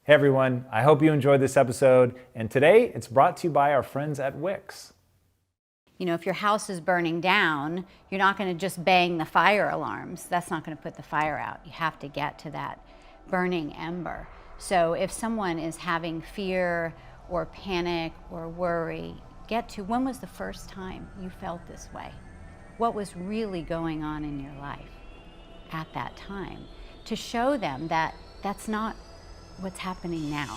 Hey everyone, I hope you enjoyed this episode, and today it's brought to you by our friends at Wix. You know, if your house is burning down, you're not going to just bang the fire alarms. That's not going to put the fire out. You have to get to that burning ember. So if someone is having fear or panic or worry, get to when was the first time you felt this way? What was really going on in your life at that time? To show them that that's not what's happening now.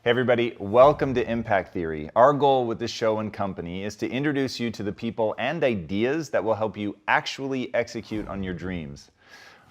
Hey everybody, welcome to Impact Theory. Our goal with this show and company is to introduce you to the people and ideas that will help you actually execute on your dreams.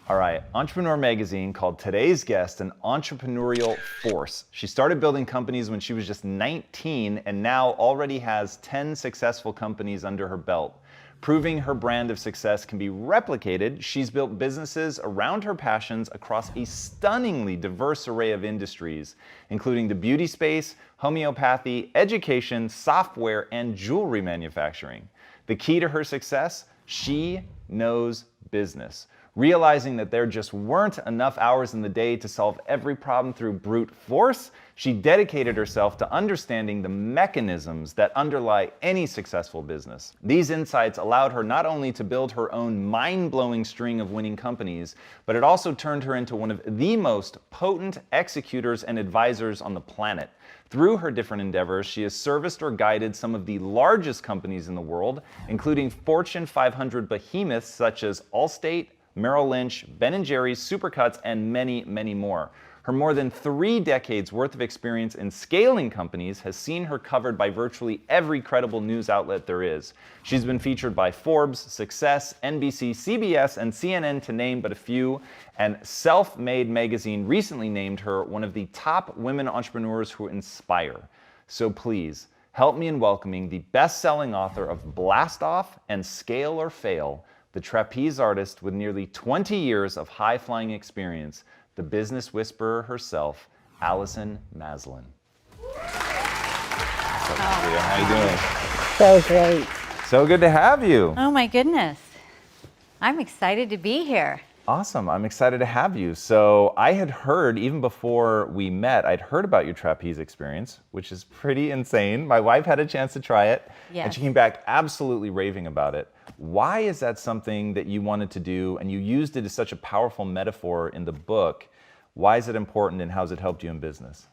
All right, Entrepreneur Magazine called today's guest an entrepreneurial force. She started building companies when she was just 19 and now already has 10 successful companies under her belt. Proving her brand of success can be replicated, she's built businesses around her passions across a stunningly diverse array of industries, including the beauty space, homeopathy, education, software, and jewelry manufacturing. The key to her success? She knows business. Realizing that there just weren't enough hours in the day to solve every problem through brute force, she dedicated herself to understanding the mechanisms that underlie any successful business. These insights allowed her not only to build her own mind-blowing string of winning companies, but it also turned her into one of the most potent executors and advisors on the planet. Through her different endeavors, she has serviced or guided some of the largest companies in the world, including Fortune 500 behemoths such as Allstate, Merrill Lynch, Ben & Jerry's, Supercuts, and many, many more. Her more than 3 decades worth of experience in scaling companies has seen her covered by virtually every credible news outlet there is. She's been featured by Forbes, Success, NBC, CBS, and CNN to name but a few, and Self-Made magazine recently named her one of the top women entrepreneurs who inspire. So please, help me in welcoming the best-selling author of Blast Off and Scale or Fail, the trapeze artist with nearly 20 years of high-flying experience, the business whisperer herself, Allison Maslan. How you doing? So great. So good to have you. Oh my goodness. I'm excited to be here. Awesome, I'm excited to have you. So I had heard, even before we met, I'd heard about your trapeze experience, which is pretty insane. My wife had a chance to try it, and she came back absolutely raving about it. Why is that something that you wanted to do, and you used it as such a powerful metaphor in the book? Why is it important, and how has it helped you in business?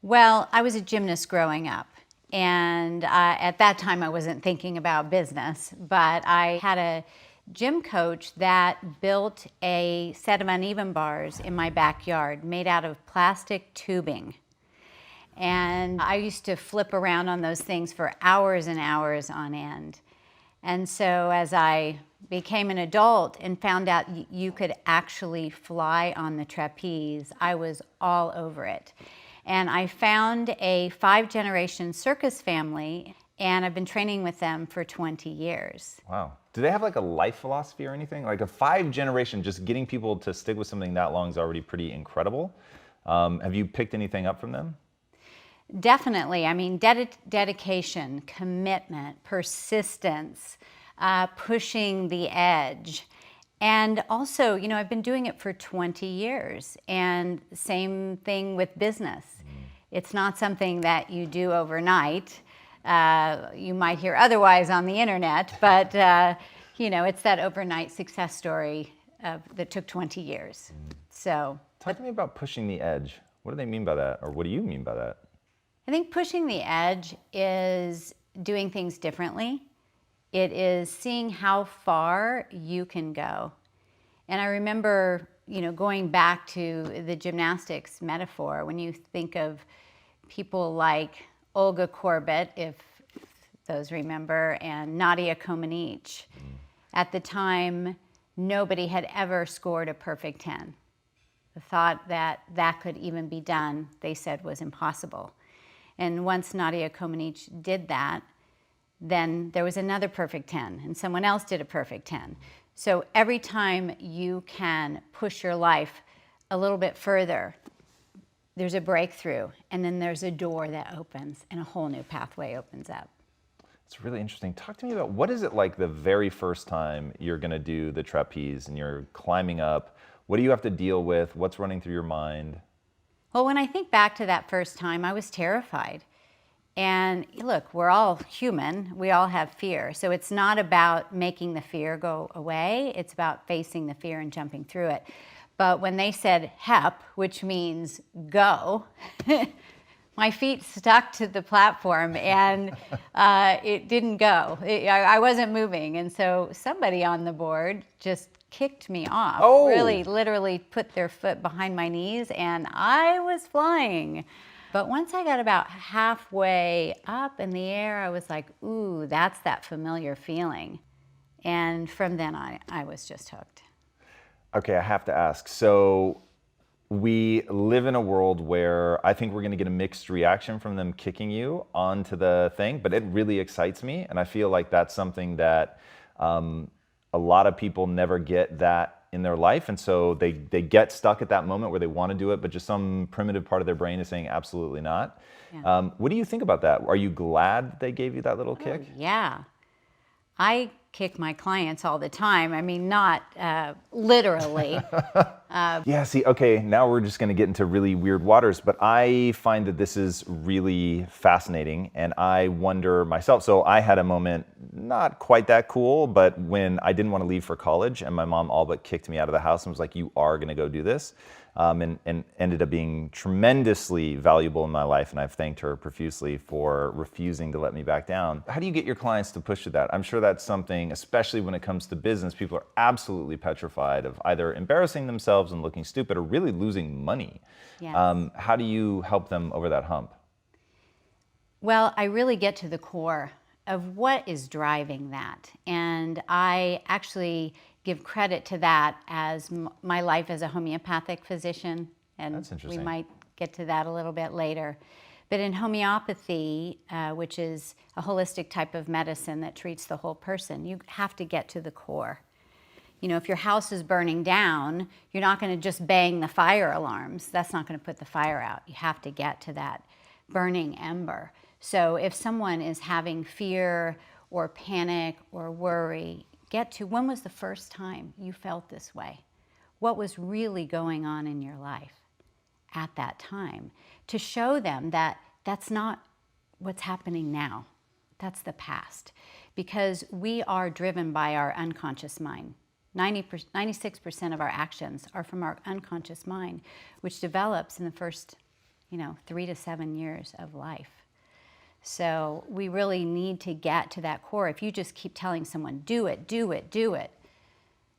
Well, I was a gymnast growing up, and at that time I wasn't thinking about business, but I had a gym coach that built a set of uneven bars in my backyard made out of plastic tubing. And I used to flip around on those things for hours and hours on end. And so as I became an adult and found out you could actually fly on the trapeze, I was all over it. And I found a 5-generation circus family, and I've been training with them for 20 years. Wow. Do they have like a life philosophy or anything? Like a 5-generation, just getting people to stick with something that long is already pretty incredible. Have you picked anything up from them? Definitely. I mean, dedication, commitment, persistence, pushing the edge. And also, you know, I've been doing it for 20 years. And same thing with business. It's not something that you do overnight. You might hear otherwise on the internet, but you know, it's that overnight success story that took 20 years. So, talk to me about pushing the edge. What do they mean by that, or what do you mean by that? I think pushing the edge is doing things differently. It is seeing how far you can go. And I remember, you know, going back to the gymnastics metaphor, when you think of people like Olga Korbut, if those remember, and Nadia Comaneci. At the time, nobody had ever scored a perfect 10. The thought that that could even be done, they said, was impossible. And once Nadia Comaneci did that, then there was another perfect 10, and someone else did a perfect 10. So every time you can push your life a little bit further, there's a breakthrough, and then there's a door that opens, and a whole new pathway opens up. It's really interesting. Talk to me about what is it like the very first time you're going to do the trapeze and you're climbing up? What do you have to deal with? What's running through your mind? Well, when I think back to that first time, I was terrified. And look, we're all human. We all have fear. So it's not about making the fear go away. It's about facing the fear and jumping through it. But when they said HEP, which means go, my feet stuck to the platform and it didn't go. I wasn't moving. And so somebody on the board just kicked me off. Oh. Really, literally put their foot behind my knees, and I was flying. But once I got about halfway up in the air, I was like, ooh, that's that familiar feeling. And from then on, I was just hooked. Okay, I have to ask. So we live in a world where I think we're going to get a mixed reaction from them kicking you onto the thing, but it really excites me. And I feel like that's something that a lot of people never get that in their life. And so they get stuck at that moment where they want to do it, but just some primitive part of their brain is saying absolutely not. Yeah. What do you think about that? Are you glad they gave you that little kick? Yeah. I kick my clients all the time. I mean, not literally. Yeah, see, okay, now we're just gonna get into really weird waters, but I find that this is really fascinating, and I wonder myself, so I had a moment, not quite that cool, but when I didn't wanna leave for college, and my mom all but kicked me out of the house and was like, you are gonna go do this, and ended up being tremendously valuable in my life, and I've thanked her profusely for refusing to let me back down. How do you get your clients to push through that? I'm sure that's something, especially when it comes to business, people are absolutely petrified of either embarrassing themselves and looking stupid or really losing money. Yes. How do you help them over that hump? Well, I really get to the core of what is driving that. And I actually give credit to that as my life as a homeopathic physician. And That's interesting. we might get to that a little bit later. But in homeopathy, which is a holistic type of medicine that treats the whole person, you have to get to the core. You know, if your house is burning down, you're not going to just bang the fire alarms. That's not going to put the fire out. You have to get to that burning ember. So if someone is having fear or panic or worry, get to when was the first time you felt this way? What was really going on in your life at that time? To show them that that's not what's happening now. That's the past. Because we are driven by our unconscious mind. 96% of our actions are from our unconscious mind, which develops in the first, 3 to 7 years of life. So we really need to get to that core. If you just keep telling someone, do it, do it, do it,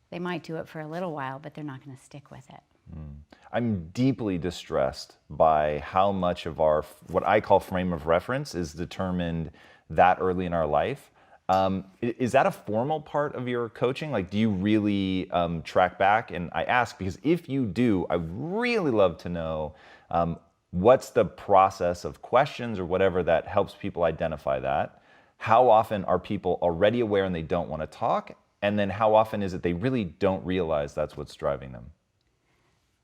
they might do it for a little while, but they're not going to stick with it. I'm deeply distressed by how much of our, what I call frame of reference, is determined that early in our life. Is that a formal part of your coaching? Like, do you really track back? And I ask because if you do, I really love to know what's the process of questions or whatever that helps people identify that. How often are people already aware and they don't want to talk? And then how often is it they really don't realize that's what's driving them?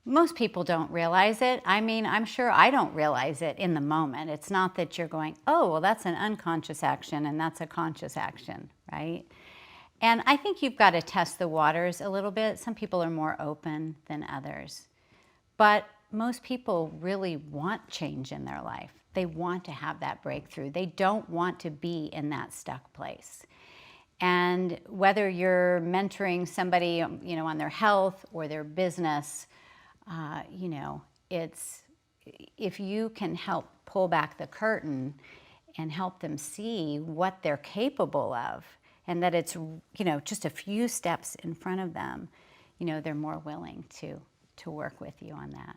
Most people don't realize it. I mean, I'm sure I don't realize it in the moment. It's not that you're going, oh, well, that's an unconscious action and that's a conscious action, right? And I think you've got to test the waters a little bit. Some people are more open than others. But most people really want change in their life. They want to have that breakthrough. They don't want to be in that stuck place. And whether you're mentoring somebody, on their health or their business, it's, if you can help pull back the curtain and help them see what they're capable of, and that it's, just a few steps in front of them, they're more willing to work with you on that.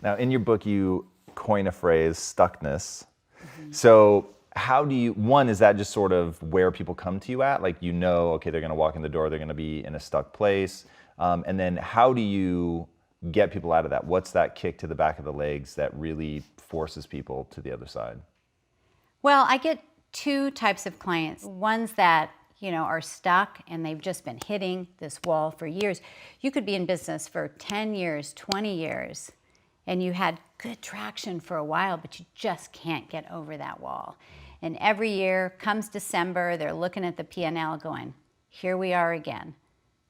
Now, in your book, you coin a phrase, stuckness. Mm-hmm. So how do you, one, is that just sort of where people come to you at? Like, okay, they're going to walk in the door, they're going to be in a stuck place. And then how do you get people out of that? What's that kick to the back of the legs that really forces people to the other side? Well, I get two types of clients. Ones that, are stuck and they've just been hitting this wall for years. You could be in business for 10 years, 20 years, and you had good traction for a while, but you just can't get over that wall. And every year comes December, they're looking at the P&L going, here we are again.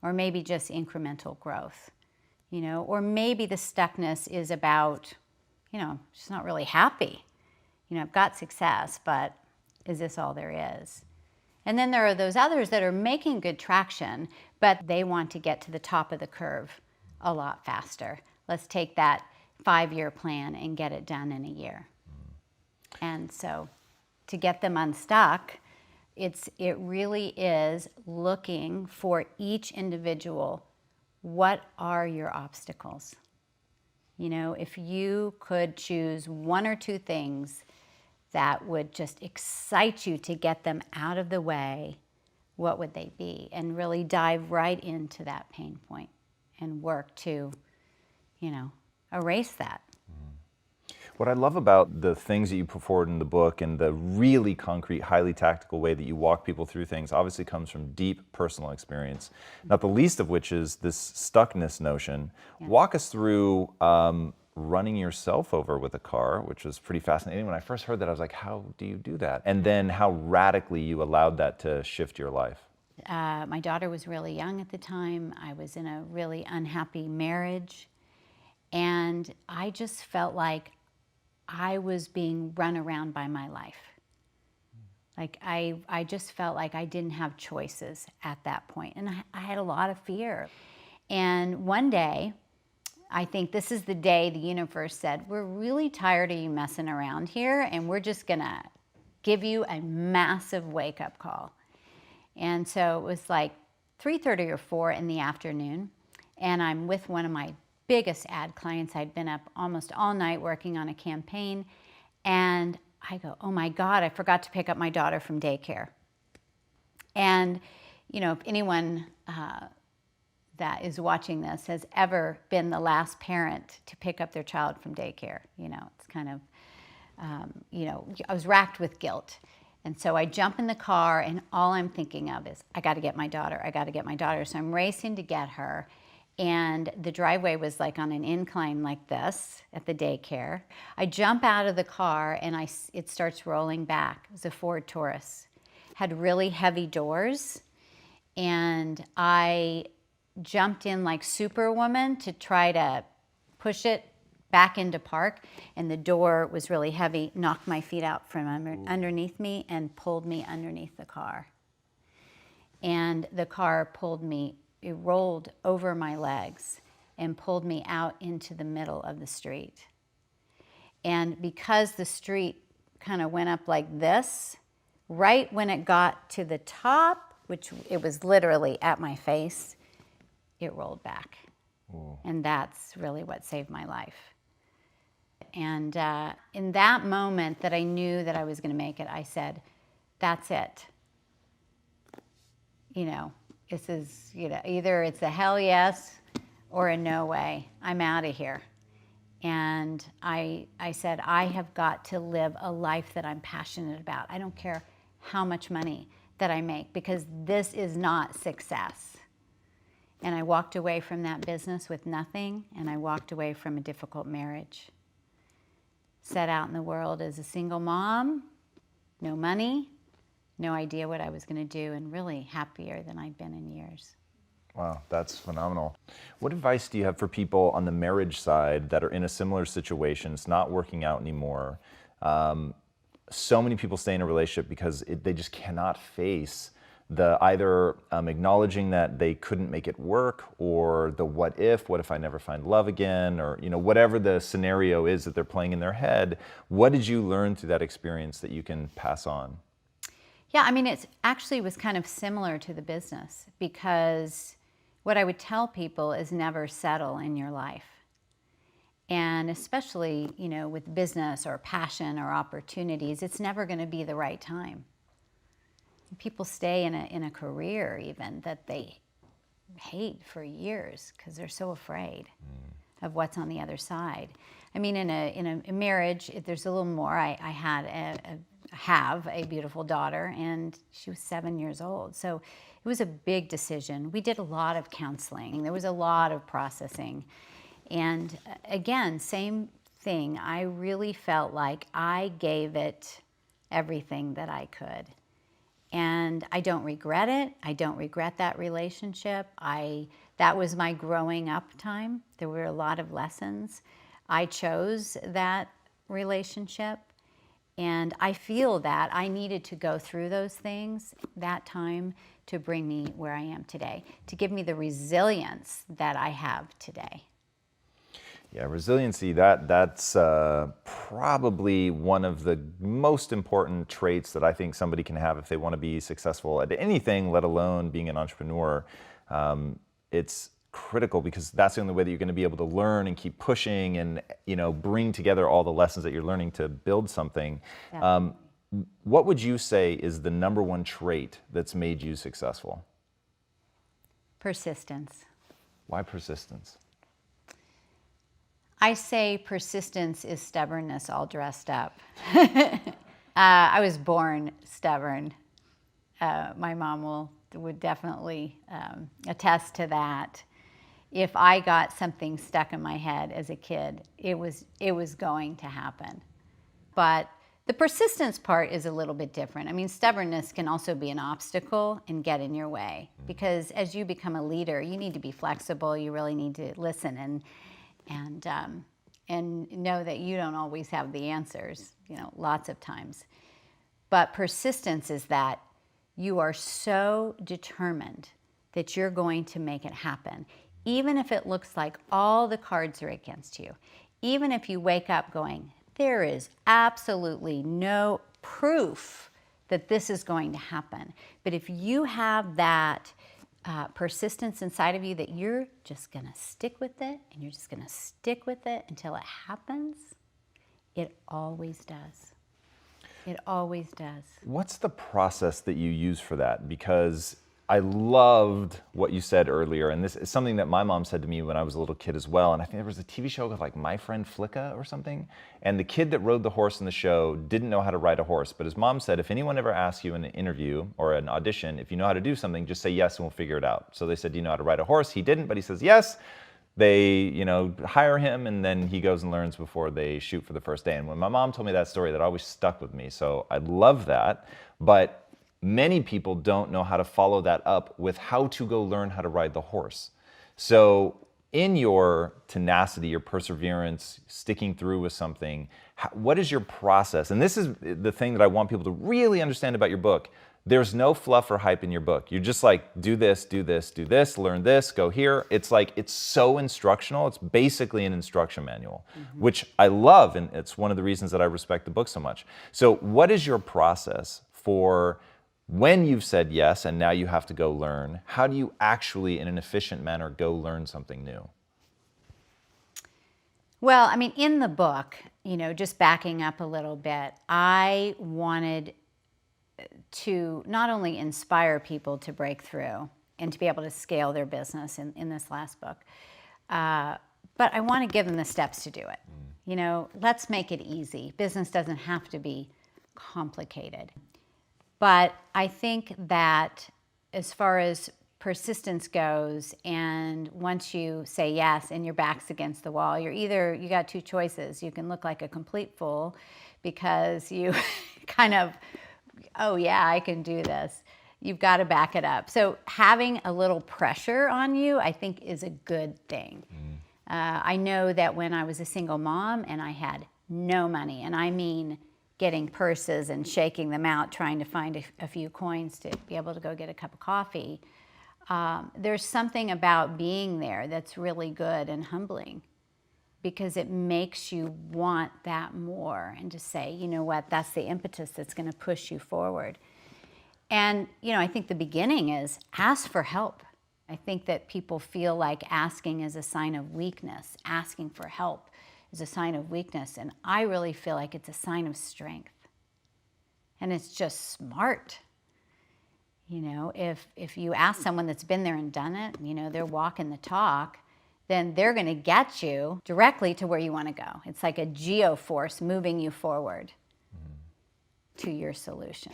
Or maybe just incremental growth, or maybe the stuckness is about, she's not really happy. I've got success, but is this all there is? And then there are those others that are making good traction, but they want to get to the top of the curve a lot faster. Let's take that 5-year plan and get it done in a year. And so to get them unstuck, it really is looking for each individual. What are your obstacles? If you could choose 1 or 2 things that would just excite you to get them out of the way, what would they be? And really dive right into that pain point and work to, erase that. What I love about the things that you put forward in the book and the really concrete, highly tactical way that you walk people through things obviously comes from deep personal experience, not the least of which is this stuckness notion. Yeah. Walk us through running yourself over with a car, which was pretty fascinating. When I first heard that, I was like, how do you do that? And then how radically you allowed that to shift your life. My daughter was really young at the time. I was in a really unhappy marriage. And I just felt like I was being run around by my life. Like I just felt like I didn't have choices at that point. And I had a lot of fear. And one day, I think this is the day the universe said, we're really tired of you messing around here, and we're just gonna give you a massive wake-up call. And so it was like 3:30 or 4 in the afternoon, and I'm with one of my biggest ad clients. I'd been up almost all night working on a campaign, and I go, oh my God, I forgot to pick up my daughter from daycare. And if anyone that is watching this has ever been the last parent to pick up their child from daycare, it's kind of, I was racked with guilt. And so I jump in the car, and all I'm thinking of is, I got to get my daughter. I got to get my daughter. So I'm racing to get her. And the driveway was like on an incline like this at the daycare. I jump out of the car, and it starts rolling back. It was a Ford Taurus. Had really heavy doors. And I jumped in like Superwoman to try to push it back into park, and the door was really heavy, knocked my feet out from underneath me and pulled me underneath the car. And the car pulled me, it rolled over my legs and pulled me out into the middle of the street. And because the street kind of went up like this, right when it got to the top, which it was literally at my face, it rolled back. Ooh. And that's really what saved my life. And in that moment that I knew that I was going to make it, I said, that's it. This is, either it's a hell yes or a no way. I'm out of here. And I said, I have got to live a life that I'm passionate about. I don't care how much money that I make, because this is not success. And I walked away from that business with nothing, and I walked away from a difficult marriage. Set out in the world as a single mom, no money, no idea what I was going to do, and really happier than I'd been in years. Wow, that's phenomenal. What advice do you have for people on the marriage side that are in a similar situation? It's not working out anymore. So many people stay in a relationship because they just cannot face the either acknowledging that they couldn't make it work, or the what if I never find love again, or whatever the scenario is that they're playing in their head. What did you learn through that experience that you can pass on? Yeah, it actually was kind of similar to the business, because what I would tell people is never settle in your life. And especially, with business or passion or opportunities, it's never going to be the right time. People stay in a career even that they hate for years because they're so afraid of what's on the other side. In a marriage, there's a little more. I have a beautiful daughter, and she was 7 years old. So it was a big decision. We did a lot of counseling. There was a lot of processing. And again, same thing. I really felt like I gave it everything that I could. And I don't regret it. I don't regret that relationship. That was my growing up time. There were a lot of lessons. I chose that relationship. And I feel that I needed to go through those things that time to bring me where I am today, to give me the resilience that I have today. Yeah, resiliency, that's probably one of the most important traits that I think somebody can have if they want to be successful at anything, let alone being an entrepreneur. It's critical because that's the only way that you're going to be able to learn and keep pushing and, bring together all the lessons that you're learning to build something. What would you say is the number one trait that's made you successful? Persistence. Why persistence? I say persistence is stubbornness all dressed up. I was born stubborn. My mom would definitely attest to that. If I got something stuck in my head as a kid, it was going to happen. But the persistence part is a little bit different. I mean, stubbornness can also be an obstacle and get in your way, because as you become a leader, you need to be flexible. You really need to listen and know that you don't always have the answers, lots of times. But persistence is that you are so determined that you're going to make it happen, even if it looks like all the cards are against you. Even if you wake up going, there is absolutely no proof that this is going to happen. But if you have that persistence inside of you that you're just going to stick with it, and you're just going to stick with it until it happens, it always does. It always does. What's the process that you use for that? Because I loved what you said earlier, and this is something that my mom said to me when I was a little kid as well. And I think there was a TV show called My Friend Flicka or something. And the kid that rode the horse in the show didn't know how to ride a horse. But his mom said, if anyone ever asks you in an interview or an audition, if you know how to do something, just say yes and we'll figure it out. So they said, do you know how to ride a horse? He didn't, but he says yes. They, hire him, and then he goes and learns before they shoot for the first day. And when my mom told me that story, that always stuck with me. So I love that. But many people don't know how to follow that up with how to go learn how to ride the horse. So in your tenacity, your perseverance, sticking through with something, what is your process? And this is the thing that I want people to really understand about your book. There's no fluff or hype in your book. You're just like, do this, do this, do this, learn this, go here. It's like, it's so instructional. It's basically an instruction manual, which I love. And it's one of the reasons that I respect the book so much. So what is your process for when you've said yes and now you have to go learn? How do you actually, in an efficient manner, go learn something new? Well, I mean, in the book, just backing up a little bit, I wanted to not only inspire people to break through and to be able to scale their business in this last book, but I want to give them the steps to do it. Let's make it easy. Business doesn't have to be complicated. But I think that as far as persistence goes, and once you say yes and your back's against the wall, you got two choices. You can look like a complete fool because you kind of, oh yeah, I can do this. You've got to back it up. So having a little pressure on you, I think, is a good thing. I know that when I was a single mom and I had no money, and I mean getting purses and shaking them out, trying to find a few coins to be able to go get a cup of coffee, there's something about being there that's really good and humbling, because it makes you want that more and to say, you know what, that's the impetus that's going to push you forward. And, I think the beginning is ask for help. I think that people feel like asking is a sign of weakness. Asking for help is a sign of weakness. And I really feel like it's a sign of strength. And it's just smart. If you ask someone that's been there and done it, they're walking the talk, then they're going to get you directly to where you want to go. It's like a geoforce moving you forward to your solution.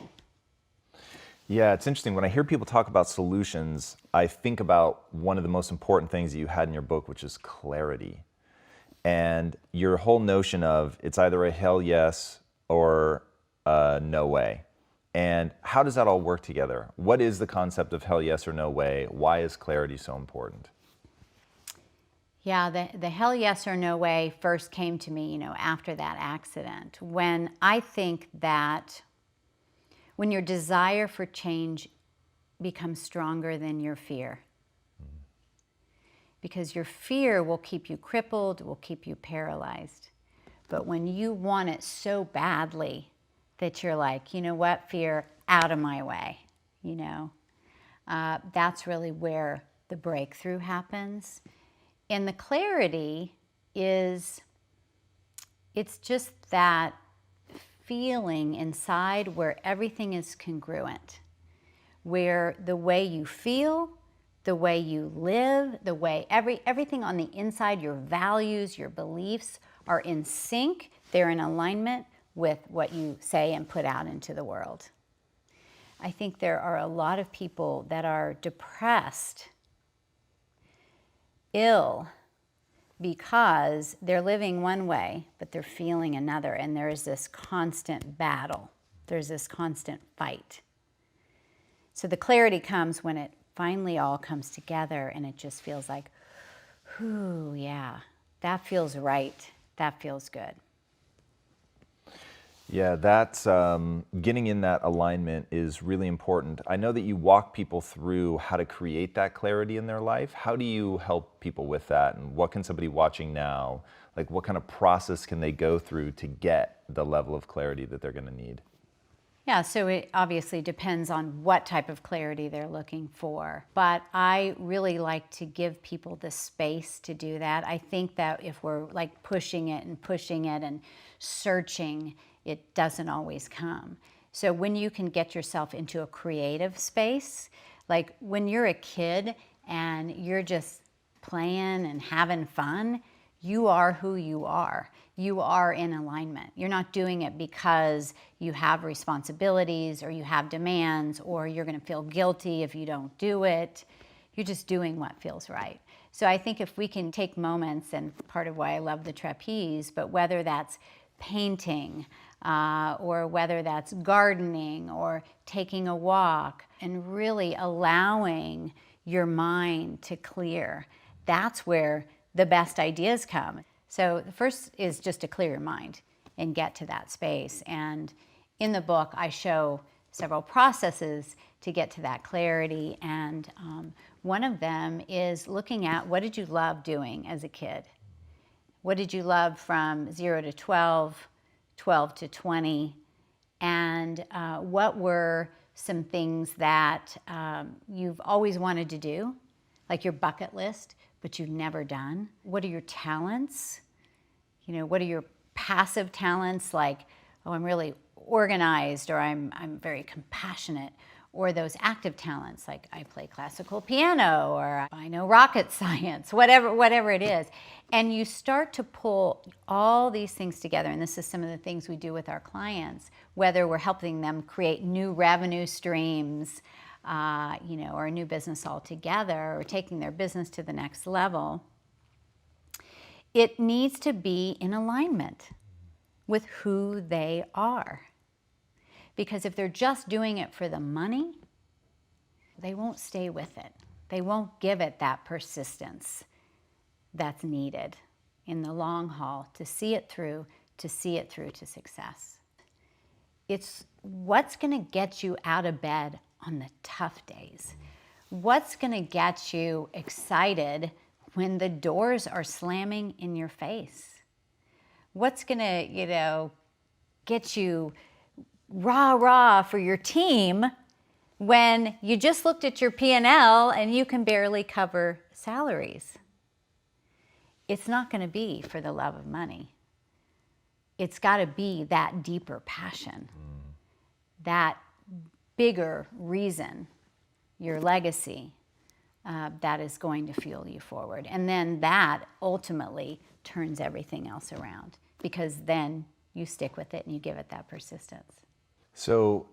Yeah, it's interesting. When I hear people talk about solutions, I think about one of the most important things that you had in your book, which is clarity. And your whole notion of it's either a hell yes or a no way. And how does that all work together? What is the concept of hell yes or no way? Why is clarity so important? Yeah, the hell yes or no way first came to me, after that accident. When I think that when your desire for change becomes stronger than your fear. Because your fear will keep you crippled, will keep you paralyzed. But when you want it so badly that you're like, you know what, fear, out of my way, that's really where the breakthrough happens. And the clarity it's just that feeling inside where everything is congruent, where the way you feel, the way you live, the way everything on the inside, your values, your beliefs are in sync. They're in alignment with what you say and put out into the world. I think there are a lot of people that are depressed, ill, because they're living one way, but they're feeling another, and there is this constant battle. There's this constant fight. So the clarity comes when it finally all comes together and it just feels like, whew, yeah, that feels right. That feels good. Yeah, that's getting in that alignment is really important. I know that you walk people through how to create that clarity in their life. How do you help people with that? And what can somebody watching now, like what kind of process can they go through to get the level of clarity that they're going to need? Yeah, so it obviously depends on what type of clarity they're looking for. But I really like to give people the space to do that. I think that if we're like pushing it and searching, it doesn't always come. So when you can get yourself into a creative space, like when you're a kid and you're just playing and having fun, you are who you are. You are in alignment. You're not doing it because you have responsibilities or you have demands or you're going to feel guilty if you don't do it. You're just doing what feels right. So I think if we can take moments, and part of why I love the trapeze, but whether that's painting or whether that's gardening or taking a walk and really allowing your mind to clear, that's where the best ideas come. So the first is just to clear your mind and get to that space. And in the book, I show several processes to get to that clarity. And one of them is looking at, what did you love doing as a kid? What did you love from 0 to 12, 12 to 20? And what were some things that you've always wanted to do, like your bucket list, but you've never done? What are your talents? What are your passive talents, like, oh, I'm really organized, or I'm very compassionate, or those active talents, like I play classical piano, or I know rocket science, whatever it is. And you start to pull all these things together, and this is some of the things we do with our clients, whether we're helping them create new revenue streams, or a new business altogether, or taking their business to the next level. It needs to be in alignment with who they are. Because if they're just doing it for the money, they won't stay with it. They won't give it that persistence that's needed in the long haul to see it through to success. It's what's going to get you out of bed on the tough days. What's going to get you excited when the doors are slamming in your face? What's going to, get you rah for your team when you just looked at your P&L and you can barely cover salaries? It's not going to be for the love of money. It's got to be that deeper passion, that bigger reason, your legacy, that is going to fuel you forward. And then that ultimately turns everything else around, because then you stick with it and you give it that persistence. So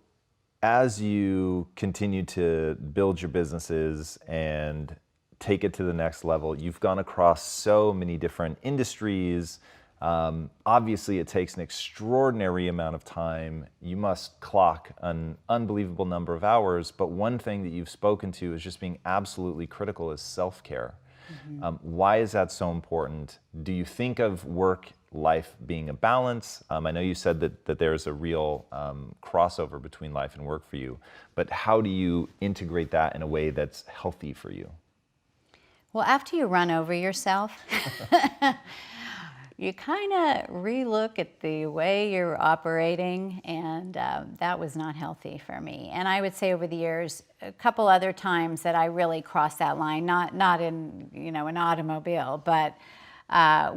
as you continue to build your businesses and take it to the next level. You've gone across so many different industries. Obviously, it takes an extraordinary amount of time. You must clock an unbelievable number of hours, but one thing that you've spoken to is just being absolutely critical is self-care. Why is that so important? Do you think of work life being a balance? I know you said that there's a real crossover between life and work for you, but how do you integrate that in a way that's healthy for you? Well, after you run over yourself, you kind of relook at the way you're operating, and that was not healthy for me. And I would say over the years, a couple other times that I really crossed that line, not in an automobile, but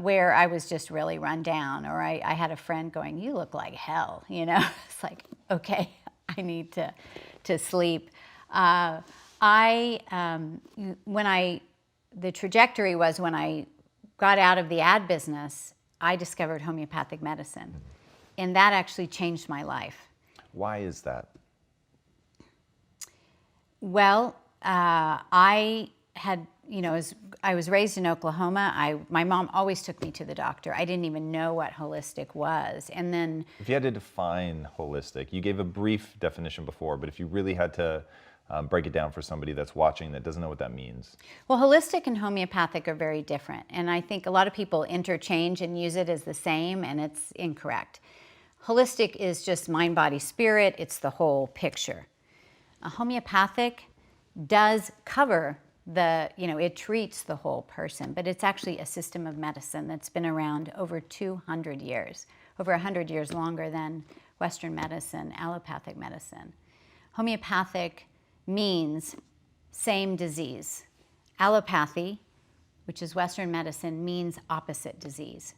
where I was just really run down, or I had a friend going, "You look like hell," It's like, okay, I need to sleep. The trajectory was when I got out of the ad business, I discovered homeopathic medicine, and that actually changed my life. Why is that? Well, I had, I was raised in Oklahoma. My mom always took me to the doctor. I didn't even know what holistic was. And then, if you had to define holistic, you gave a brief definition before, but if you really had to break it down for somebody that's watching that doesn't know what that means. Well, holistic and homeopathic are very different. And I think a lot of people interchange and use it as the same, and it's incorrect. Holistic is just mind, body, spirit. It's the whole picture. A homeopathic does cover it treats the whole person, but it's actually a system of medicine that's been around over 200 years, over 100 years longer than Western medicine, allopathic medicine. Homeopathic means same disease. Allopathy, which is Western medicine, means opposite disease.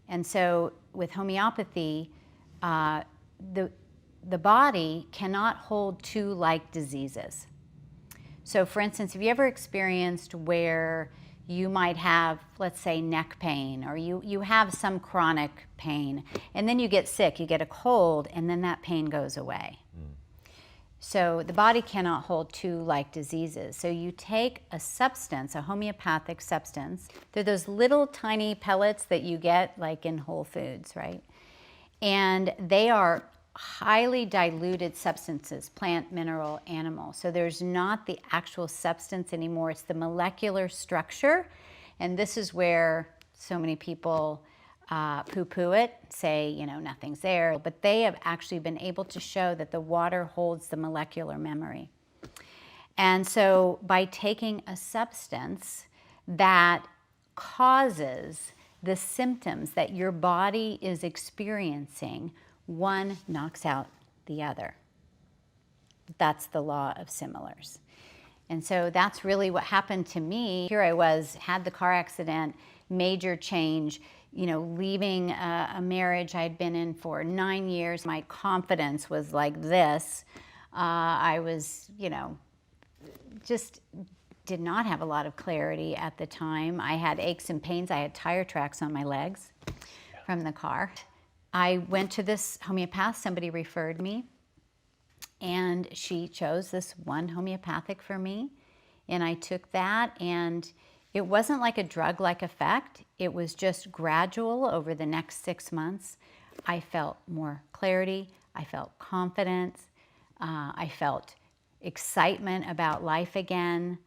And so with homeopathy, the body cannot hold two like diseases. So for instance, have you ever experienced where you might have, let's say, neck pain, or you have some chronic pain, and then you get sick, you get a cold, and then that pain goes away? So the body cannot hold two like diseases. So you take a substance, a homeopathic substance. They're those little tiny pellets that you get like in Whole Foods, right? And they are highly diluted substances, plant, mineral, animal. So there's not the actual substance anymore. It's the molecular structure. And this is where so many people poo-poo it, say, nothing's there. But they have actually been able to show that the water holds the molecular memory. And so by taking a substance that causes the symptoms that your body is experiencing, one knocks out the other. That's the law of similars. And so that's really what happened to me. Here I was, had the car accident, major change, leaving a marriage I'd been in for 9 years. My confidence was like this. I was, just did not have a lot of clarity at the time. I had aches and pains. I had tire tracks on my legs from the car. I went to this homeopath. Somebody referred me, and she chose this one homeopathic for me. And I took that, and it wasn't like a drug-like effect. It was just gradual over the next 6 months. I felt more clarity. I felt confidence. I felt excitement about life again.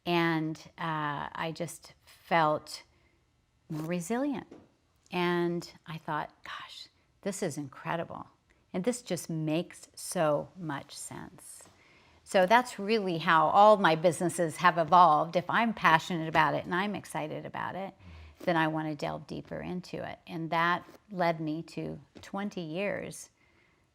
And I just felt more resilient. And I thought, gosh, this is incredible. And this just makes so much sense. So that's really how all my businesses have evolved. If I'm passionate about it and I'm excited about it, then I want to delve deeper into it. And that led me to 20 years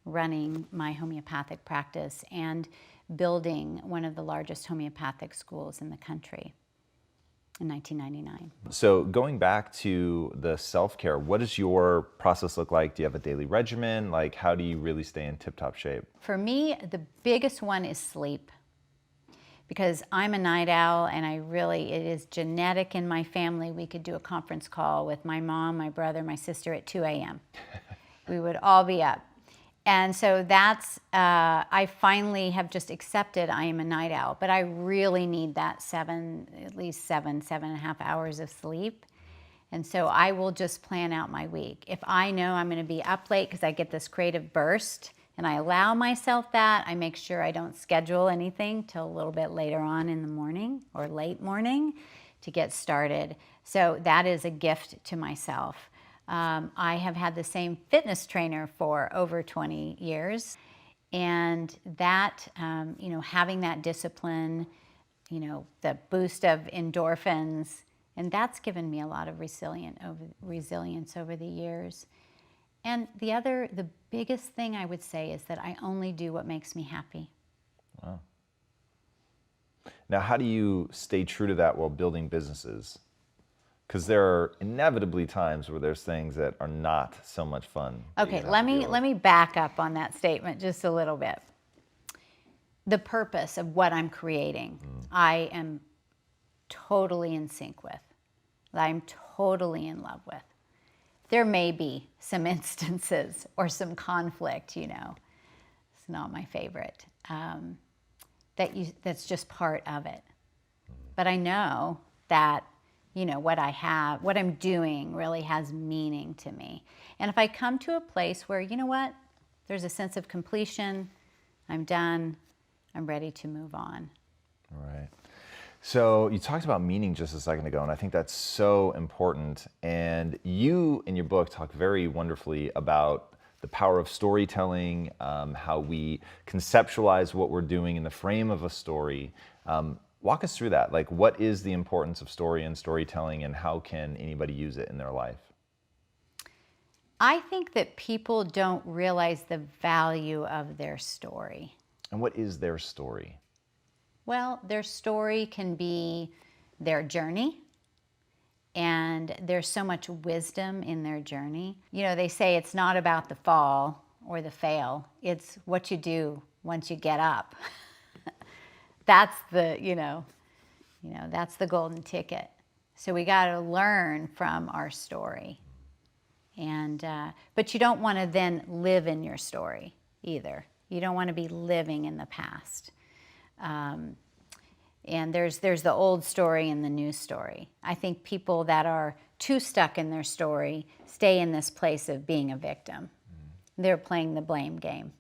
running my homeopathic practice and building one of the largest homeopathic schools in the country in 1999. So going back to the self-care, what does your process look like? Do you have a daily regimen? Like, how do you really stay in tip-top shape? For me, the biggest one is sleep. Because I'm a night owl, and it is genetic in my family. We could do a conference call with my mom, my brother, my sister at 2 a.m. We would all be up. And so that's, I finally have just accepted I am a night owl, but I really need that at least 7.5 hours of sleep. And so I will just plan out my week. If I know I'm going to be up late because I get this creative burst and I allow myself that, I make sure I don't schedule anything till a little bit later on in the morning or late morning to get started. So that is a gift to myself. I have had the same fitness trainer for over 20 years. And that, having that discipline, the boost of endorphins, and that's given me a lot of resilience over the years. And the biggest thing I would say is that I only do what makes me happy. Wow. Now, how do you stay true to that while building businesses? Because there are inevitably times where there's things that are not so much fun. Okay, let me back up on that statement just a little bit. The purpose of what I'm creating, I am totally in sync with. I'm totally in love with. There may be some instances or some conflict, it's not my favorite, that's just part of it. But I know that, what I'm doing really has meaning to me. And if I come to a place where, there's a sense of completion, I'm done, I'm ready to move on. All right. So you talked about meaning just a second ago, and I think that's so important. And you, in your book, talk very wonderfully about the power of storytelling, how we conceptualize what we're doing in the frame of a story. Walk us through that. Like, what is the importance of story and storytelling, and how can anybody use it in their life? I think that people don't realize the value of their story. And what is their story? Well, their story can be their journey, and there's so much wisdom in their journey. They say it's not about the fall or the fail, it's what you do once you get up. That's that's the golden ticket. So we got to learn from our story. And but you don't want to then live in your story either. You don't want to be living in the past. And there's the old story and the new story. I think people that are too stuck in their story stay in this place of being a victim. They're playing the blame game.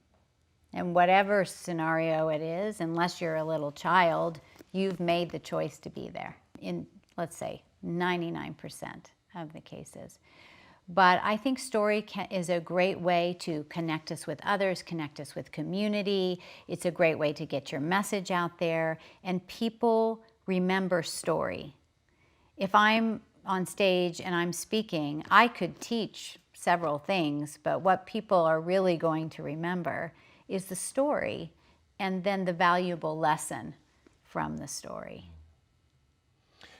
And whatever scenario it is, unless you're a little child, you've made the choice to be there in, let's say, 99% of the cases. But I think story is a great way to connect us with others, connect us with community. It's a great way to get your message out there. And people remember story. If I'm on stage and I'm speaking, I could teach several things, but what people are really going to remember is the story and then the valuable lesson from the story.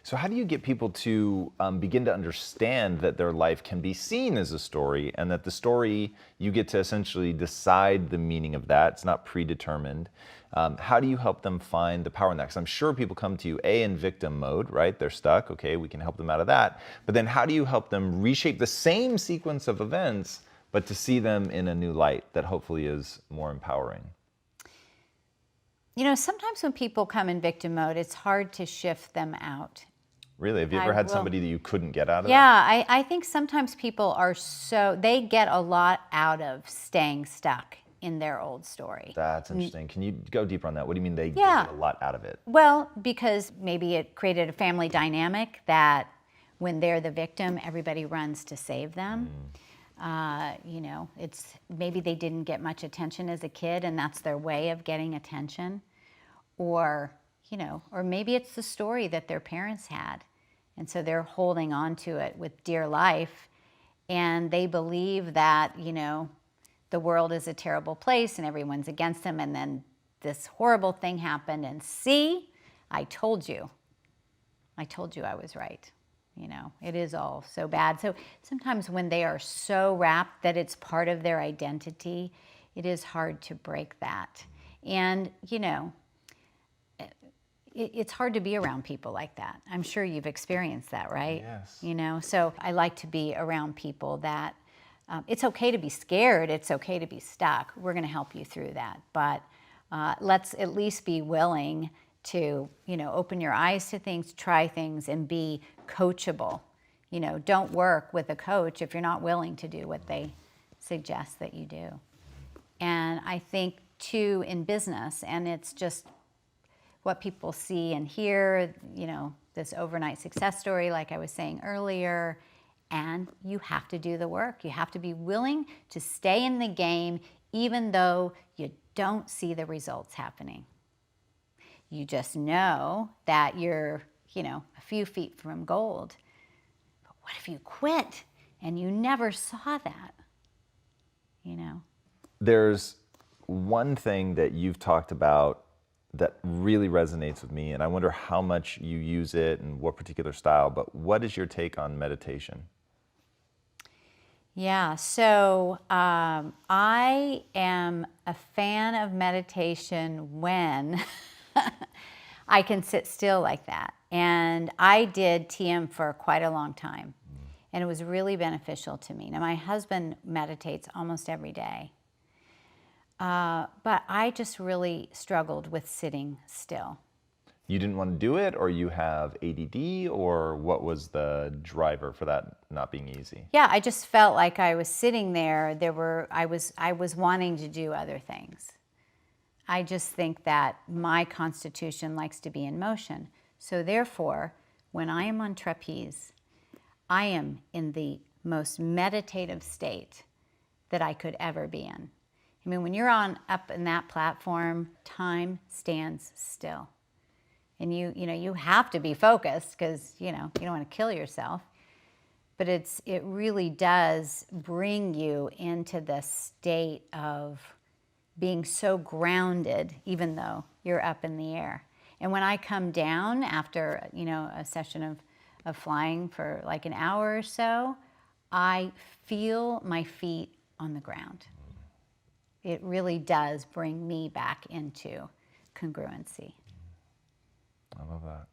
So how do you get people to begin to understand that their life can be seen as a story, and that the story, you get to essentially decide the meaning of that? It's not predetermined. How do you help them find the power in that? Because I'm sure people come to you, in victim mode, right? They're stuck. Okay, we can help them out of that. But then how do you help them reshape the same sequence of events, but to see them in a new light that hopefully is more empowering? Sometimes when people come in victim mode, it's hard to shift them out. Really? Have you ever had somebody that you couldn't get out of that? Yeah, I think sometimes people they get a lot out of staying stuck in their old story. That's interesting. Can you go deeper on that? What do you mean they get a lot out of it? Well, because maybe it created a family dynamic that when they're the victim, everybody runs to save them. It's maybe they didn't get much attention as a kid, and that's their way of getting attention. Or maybe it's the story that their parents had. And so they're holding on to it with dear life. And they believe that, the world is a terrible place and everyone's against them. And then this horrible thing happened. And see, I told you I was right. It is all so bad. So sometimes when they are so wrapped that it's part of their identity, it is hard to break that. And, it's hard to be around people like that. I'm sure you've experienced that, right? Yes. So I like to be around people that it's okay to be scared. It's okay to be stuck. We're going to help you through that. But let's at least be willing to, open your eyes to things, try things, and be coachable. Don't work with a coach if you're not willing to do what they suggest that you do. And I think, too, in business, and it's just what people see and hear, this overnight success story, like I was saying earlier, and you have to do the work. You have to be willing to stay in the game, even though you don't see the results happening. You just know that you're, a few feet from gold. But what if you quit and you never saw that? There's one thing that you've talked about that really resonates with me, and I wonder how much you use it and what particular style, but what is your take on meditation? Yeah, so I am a fan of meditation when I can sit still like that. And I did TM for quite a long time, and it was really beneficial to me. Now, my husband meditates almost every day, but I just really struggled with sitting still. You didn't want to do it, or you have ADD, or what was the driver for that not being easy? Yeah, I just felt like I was sitting there. I was wanting to do other things. I just think that my constitution likes to be in motion. So therefore, when I am on trapeze, I am in the most meditative state that I could ever be in. I mean, when you're up in that platform, time stands still. And you have to be focused because, you don't want to kill yourself. But it really does bring you into the state of being so grounded, even though you're up in the air. And when I come down after, a session of flying for like an hour or so, I feel my feet on the ground. It really does bring me back into congruency. I love that.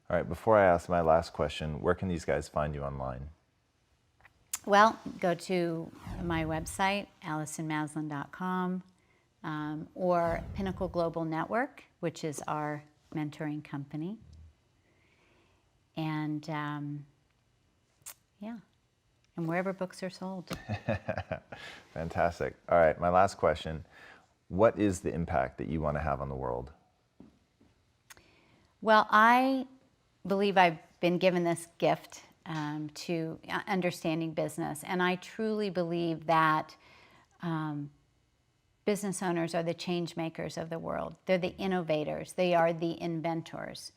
All right, before I ask my last question, where can these guys find you online? Well, go to my website, AllisonMaslan.com, or Pinnacle Global Network, which is our mentoring company. And and wherever books are sold. Fantastic. All right, my last question. What is the impact that you want to have on the world? Well, I believe I've been given this gift to understanding business, and I truly believe that business owners are the change makers of the world. They're the innovators. They are the inventors.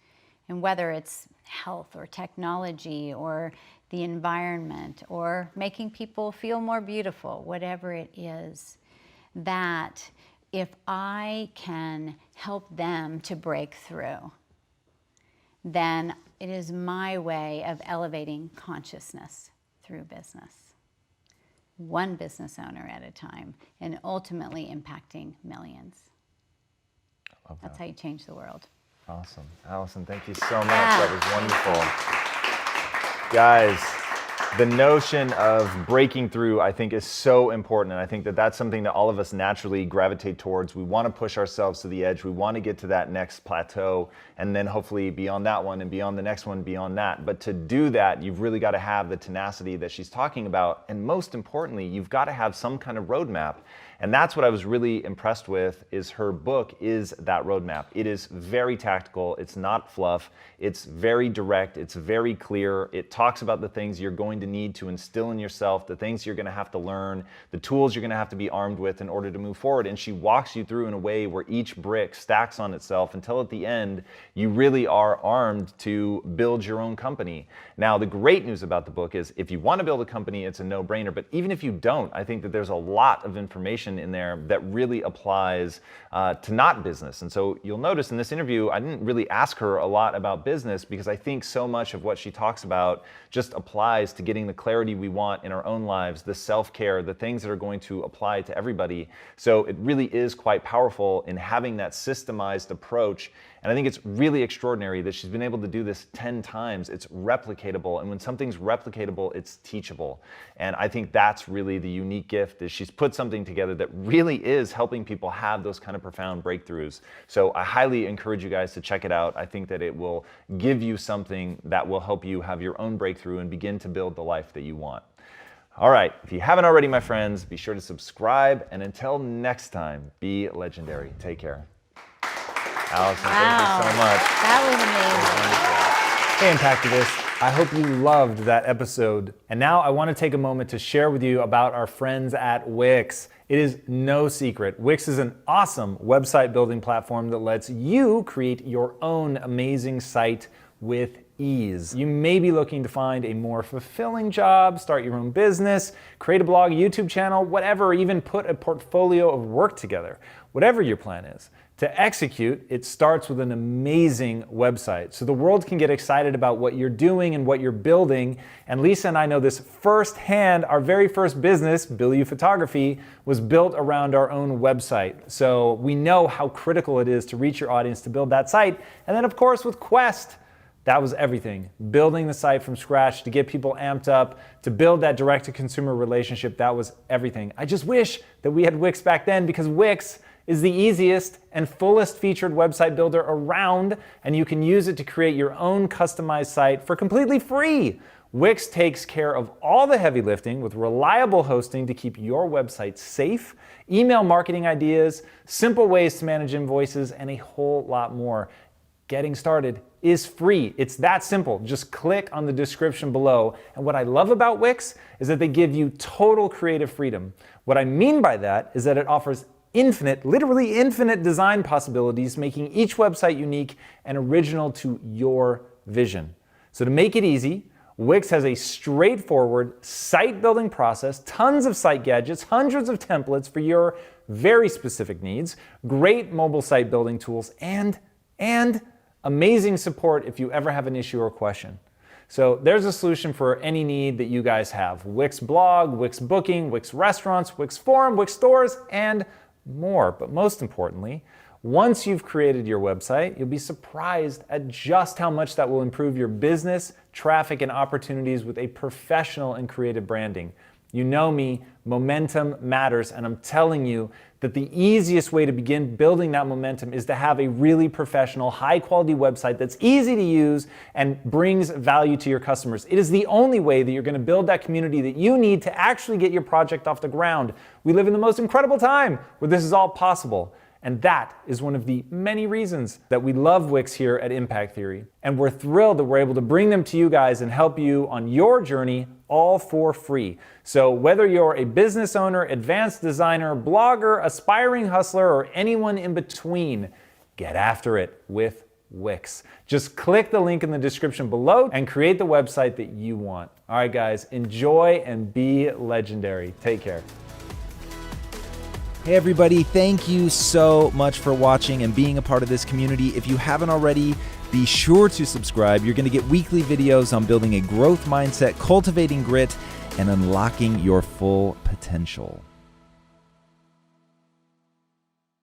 And whether it's health or technology or the environment or making people feel more beautiful, whatever it is, that if I can help them to break through, then it is my way of elevating consciousness through business. One business owner at a time, and ultimately impacting millions. Love that. That's how you change the world. Awesome. Allison, thank you so much. That was wonderful. Guys, the notion of breaking through, I think, is so important. And I think that that's something that all of us naturally gravitate towards. We want to push ourselves to the edge. We want to get to that next plateau, and then hopefully beyond that one and beyond the next one, beyond that. But to do that, you've really got to have the tenacity that she's talking about. And most importantly, you've got to have some kind of roadmap. And that's what I was really impressed with, is her book is that roadmap. It is very tactical. It's not fluff. It's very direct. It's very clear. It talks about the things you're going to need to instill in yourself, the things you're going to have to learn, the tools you're going to have to be armed with in order to move forward. And she walks you through in a way where each brick stacks on itself until at the end, you really are armed to build your own company. Now, the great news about the book is if you want to build a company, it's a no-brainer. But even if you don't, I think that there's a lot of information in there that really applies to not business. And so you'll notice in this interview, I didn't really ask her a lot about business because I think so much of what she talks about just applies to getting getting the clarity we want in our own lives, the self-care, the things that are going to apply to everybody. So it really is quite powerful in having that systemized approach. And I think it's really extraordinary that she's been able to do this 10 times. It's replicatable. And when something's replicatable, it's teachable. And I think that's really the unique gift, is she's put something together that really is helping people have those kind of profound breakthroughs. So I highly encourage you guys to check it out. I think that it will give you something that will help you have your own breakthrough and begin to build the life that you want. All right, if you haven't already, my friends, be sure to subscribe. And until next time, be legendary. Take care. Allison, thank you so much. That was amazing. Hey, Impactivists, I hope you loved that episode. And now I want to take a moment to share with you about our friends at Wix. It is no secret, Wix is an awesome website building platform that lets you create your own amazing site with ease. You may be looking to find a more fulfilling job, start your own business, create a blog, YouTube channel, whatever, or even put a portfolio of work together. Whatever your plan is. To execute, it starts with an amazing website, so the world can get excited about what you're doing and what you're building. And Lisa and I know this firsthand. Our very first business, Bill U Photography, was built around our own website. So we know how critical it is to reach your audience to build that site. And then of course with Quest, that was everything. Building the site from scratch to get people amped up, to build that direct-to-consumer relationship, that was everything. I just wish that we had Wix back then, because Wix is the easiest and fullest featured website builder around, and you can use it to create your own customized site for completely free. Wix takes care of all the heavy lifting with reliable hosting to keep your website safe, email marketing ideas, simple ways to manage invoices, and a whole lot more. Getting started is free. It's that simple. Just click on the description below. And what I love about Wix is that they give you total creative freedom. What I mean by that is that it offers infinite, literally infinite design possibilities, making each website unique and original to your vision. So to make it easy, Wix has a straightforward site building process, tons of site gadgets, hundreds of templates for your very specific needs, great mobile site building tools, and amazing support if you ever have an issue or question. So there's a solution for any need that you guys have. Wix blog, Wix booking, Wix restaurants, Wix forum, Wix stores, and more. But most importantly, once you've created your website, you'll be surprised at just how much that will improve your business, traffic, and opportunities with a professional and creative branding. You know me, momentum matters, and I'm telling you that the easiest way to begin building that momentum is to have a really professional, high-quality website that's easy to use and brings value to your customers. It is the only way that you're going to build that community that you need to actually get your project off the ground. We live in the most incredible time where this is all possible. And that is one of the many reasons that we love Wix here at Impact Theory. And we're thrilled that we're able to bring them to you guys and help you on your journey, all for free. So whether you're a business owner, advanced designer, blogger, aspiring hustler, or anyone in between, get after it with Wix. Just click the link in the description below and create the website that you want. All right, guys, enjoy and be legendary. Take care. Hey everybody, thank you so much for watching and being a part of this community. If you haven't already, be sure to subscribe. You're going to get weekly videos on building a growth mindset, cultivating grit, and unlocking your full potential.